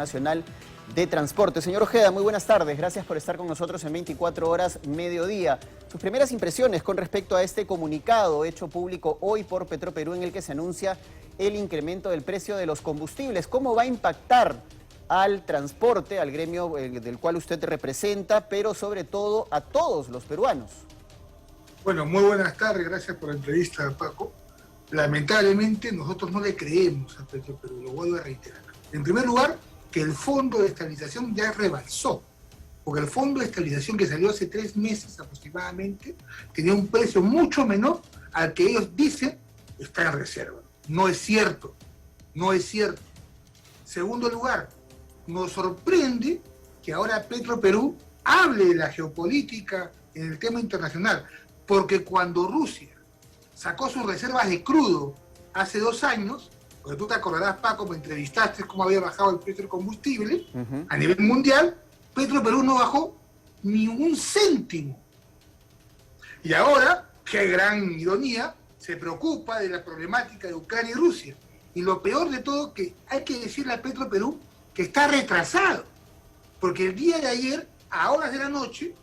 Nacional de Transporte. Señor Ojeda, muy buenas tardes. Gracias por estar con nosotros en 24 horas mediodía. Sus primeras impresiones con respecto a este comunicado hecho público hoy por Petroperú en el que se anuncia el incremento del precio de los combustibles. ¿Cómo va a impactar al transporte, al gremio del cual usted representa, pero sobre todo a todos los peruanos? Bueno, muy buenas tardes, gracias por la entrevista, Paco. Lamentablemente nosotros no le creemos a Petroperú, lo vuelvo a reiterar. En primer lugar, que el fondo de estabilización ya rebalsó, porque el fondo de estabilización que salió hace 3 meses aproximadamente tenía un precio mucho menor al que ellos dicen está en reserva. No es cierto, no es cierto. Segundo lugar, nos sorprende que ahora Petroperú hable de la geopolítica en el tema internacional, porque cuando Rusia sacó sus reservas de crudo hace 2 años, porque tú te acordarás, Paco, me entrevistaste cómo había bajado el precio del combustible, a nivel mundial, Petroperú no bajó ni un céntimo. Y ahora, qué gran ironía, se preocupa de la problemática de Ucrania y Rusia. Y lo peor de todo, que hay que decirle a Petroperú que está retrasado, porque el día de ayer, a horas de la noche,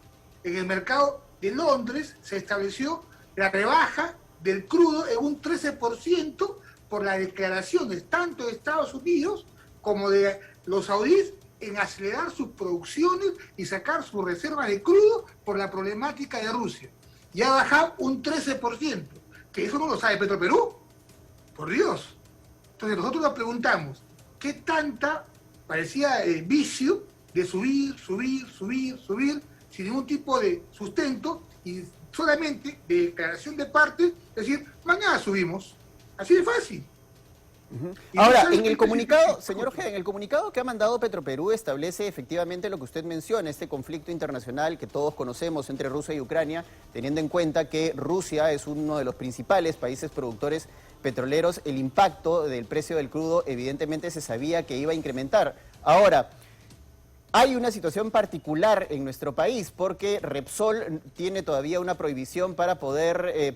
en el mercado de Londres se estableció la rebaja del crudo en un 13% por las declaraciones tanto de Estados Unidos como de los saudíes en acelerar sus producciones y sacar sus reservas de crudo por la problemática de Rusia. Y ha bajado un 13%, que eso no lo sabe Petroperú, por Dios. Entonces nosotros nos preguntamos, ¿qué tanta parecía vicio de subir, sin ningún tipo de sustento y solamente de declaración de parte, es decir, mañana subimos? Así de fácil. Ahora, en el comunicado, señor Ojeda, en el comunicado que ha mandado Petroperú establece efectivamente lo que usted menciona, este conflicto internacional que todos conocemos entre Rusia y Ucrania, teniendo en cuenta que Rusia es uno de los principales países productores petroleros. El impacto del precio del crudo evidentemente se sabía que iba a incrementar. Ahora, hay una situación particular en nuestro país porque Repsol tiene todavía una prohibición para poder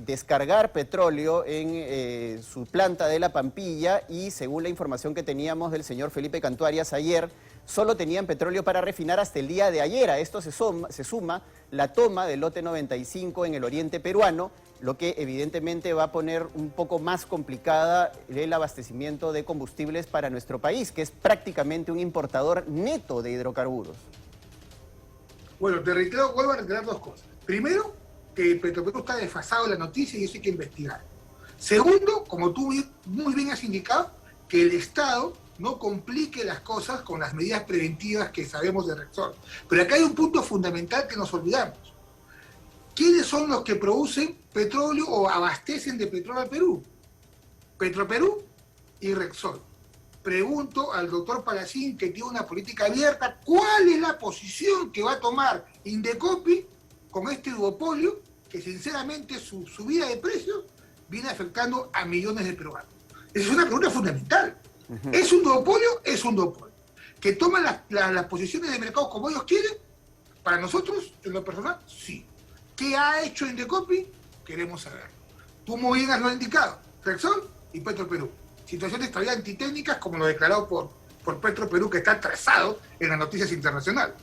descargar petróleo en su planta de La Pampilla y según la información que teníamos del señor Felipe Cantuarias ayer, solo tenían petróleo para refinar hasta el día de ayer. A esto se suma la toma del lote 95 en el oriente peruano, lo que evidentemente va a poner un poco más complicada el abastecimiento de combustibles para nuestro país, que es prácticamente un importador neto de hidrocarburos. Bueno, te reitero, vuelvo a reiterar 2 cosas. Primero, que Petroperú está desfasado en la noticia y eso hay que investigar. Segundo, como tú muy bien has indicado, que el Estado no complique las cosas con las medidas preventivas que sabemos de Repsol. Pero acá hay un punto fundamental que nos olvidamos. ¿Quiénes son los que producen petróleo o abastecen de petróleo al Perú? Petroperú y Repsol. Pregunto al doctor Palacín, que tiene una política abierta, ¿cuál es la posición que va a tomar Indecopi con este duopolio que sinceramente su subida de precios viene afectando a millones de peruanos? Esa es una pregunta fundamental. ¿Es un duopolio? Es un duopolio. ¿Que toman las posiciones de mercado como ellos quieren? Para nosotros, en lo personal, sí. ¿Qué ha hecho Indecopi? Queremos saber. Tú muy bien has indicado, Repsol y Petroperú. Situaciones todavía antitécnicas, como lo declarado por Petroperú, que está atrasado en las noticias internacionales.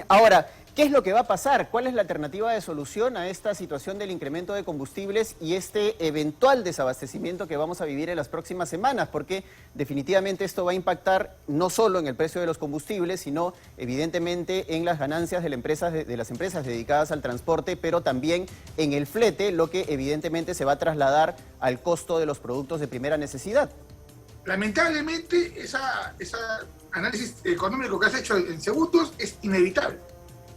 Ahora, ¿qué es lo que va a pasar? ¿Cuál es la alternativa de solución a esta situación del incremento de combustibles y este eventual desabastecimiento que vamos a vivir en las próximas semanas? Porque definitivamente esto va a impactar no solo en el precio de los combustibles, sino evidentemente en las ganancias de las empresas dedicadas al transporte, pero también en el flete, lo que evidentemente se va a trasladar al costo de los productos de primera necesidad. Lamentablemente, ese análisis económico que has hecho en segundos es inevitable.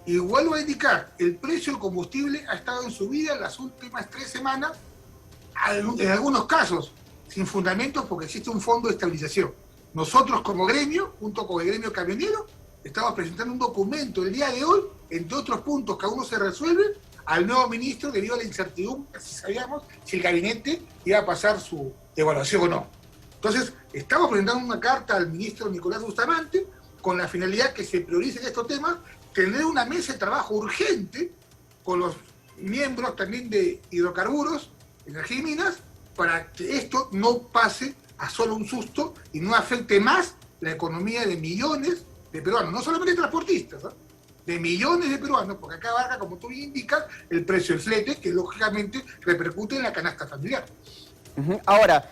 Y vuelvo a indicar, el precio del combustible ha estado en subida en las últimas 3 semanas, en algunos casos sin fundamentos porque existe un fondo de estabilización. Nosotros como gremio, junto con el gremio camionero, estamos presentando un documento el día de hoy, entre otros puntos que aún no se resuelven, al nuevo ministro debido a la incertidumbre, si sabíamos si el gabinete iba a pasar su evaluación o no. Entonces, estamos presentando una carta al ministro Nicolás Bustamante con la finalidad que se prioricen estos temas, tener una mesa de trabajo urgente con los miembros también de hidrocarburos, energía y minas, para que esto no pase a solo un susto y no afecte más la economía de millones de peruanos, no solamente transportistas, ¿no? De millones de peruanos, porque acá abarca, como tú indicas, el precio del flete, que lógicamente repercute en la canasta familiar. Ahora,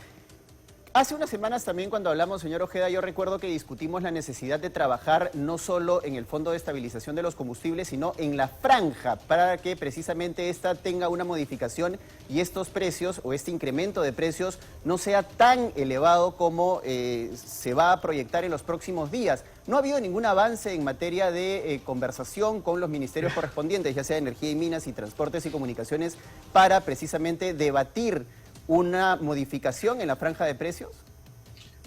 hace unas semanas también cuando hablamos, señor Ojeda, yo recuerdo que discutimos la necesidad de trabajar no solo en el Fondo de Estabilización de los Combustibles, sino en la franja, para que precisamente esta tenga una modificación y estos precios o este incremento de precios no sea tan elevado como se va a proyectar en los próximos días. No ha habido ningún avance en materia de conversación con los ministerios correspondientes, ya sea Energía y Minas y Transportes y Comunicaciones, para precisamente debatir una modificación en la franja de precios.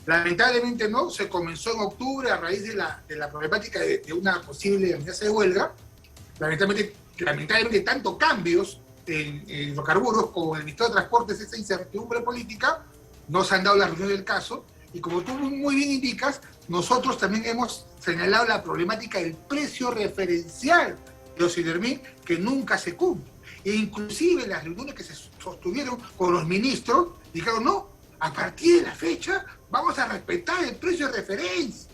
Lamentablemente no, se comenzó en octubre a raíz de la problemática de una posible amenaza de huelga. Lamentablemente tanto cambios en hidrocarburos como en el Ministerio de Transportes, esa incertidumbre política, no se han dado las reuniones del caso. Y como tú muy bien indicas, nosotros también hemos señalado la problemática del precio referencial de los Sidermín, que nunca se cumple. E inclusive las reuniones que se sostuvieron con los ministros, dijeron, no, a partir de la fecha vamos a respetar el precio de referencia.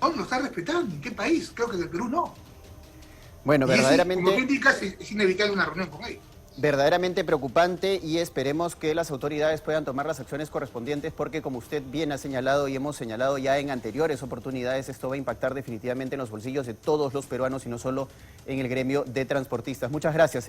No lo está respetando. ¿En qué país? Creo que en el Perú no. Bueno, verdaderamente, como tú indicas, es inevitable una reunión con ellos. Verdaderamente preocupante, y esperemos que las autoridades puedan tomar las acciones correspondientes, porque como usted bien ha señalado y hemos señalado ya en anteriores oportunidades, esto va a impactar definitivamente en los bolsillos de todos los peruanos y no solo en el gremio de transportistas. Muchas gracias, señor.